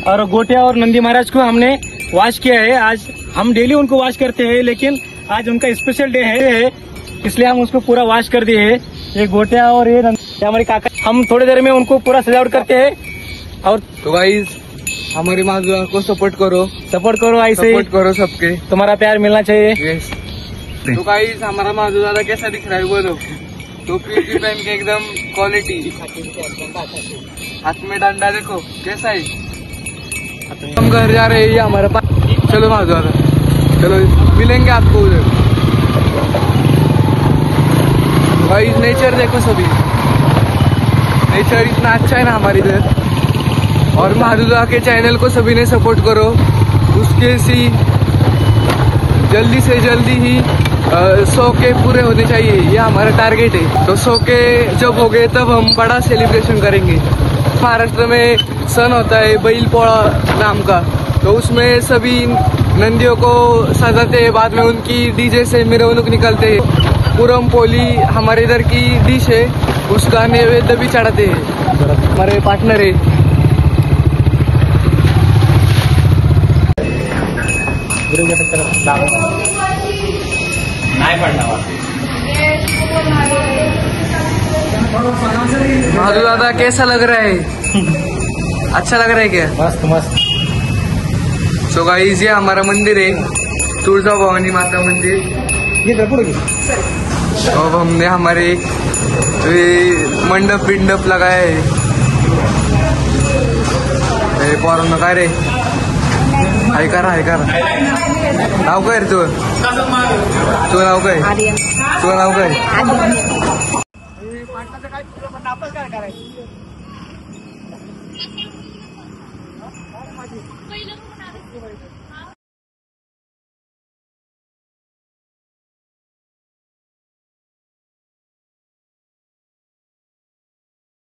और गोटिया और नंदी महाराज को हमने वॉश किया है। आज हम डेली उनको वॉश करते हैं, लेकिन आज उनका स्पेशल डे है, इसलिए हम उसको पूरा वॉश कर दिए है। ये गोटिया और ये हमारे काका, हम थोड़ी देर में उनको पूरा सजावट करते हैं। और तो गाइस हमारी माधुरा को सपोर्ट करो ऐसे सपोर्ट करो सबके, तुम्हारा प्यार मिलना चाहिए। यस। तो गाइस हमारा माधुरा कैसा दिख रहा है बोलो। टोपी पहन के एकदम क्वालिटी, हाथ में डंडा देखो कैसा है। हम घर जा रहे हैं, ये हमारा पास। चलो माधुरा, चलो मिलेंगे आपको उधर। गाइस नेचर देखो सभी, नेचर इतना अच्छा है ना हमारे इधर। और माधुरा के चैनल को सभी ने सपोर्ट करो, उसके सी जल्दी से जल्दी ही 100 के पूरे होने चाहिए, ये हमारा टारगेट है। तो 100 के जब हो गए तब हम बड़ा सेलिब्रेशन करेंगे। महाराष्ट्र में सन होता है बैल पोळा नाम का, तो उसमें सभी नंदियों को सजाते हैं, बाद में उनकी डीजे से मिरवणूक निकलते हैं। पुरम पोली हमारे इधर की डिश है, उसका नैवेद्य भी चढ़ाते हैं। हमारे पार्टनर है। माधु दादा कैसा लग रहा है? अच्छा लग रहा है क्या? मस्त मस्त। सो गाइस ये हमारा मंदिर है, तुळजा भवानी माता मंदिर। ये अब हमने हमारे मंडप लगाया है। पोरांनो काय रे, ऐका नाव काय रे तुझं नाव काय? तुझं नाव काय?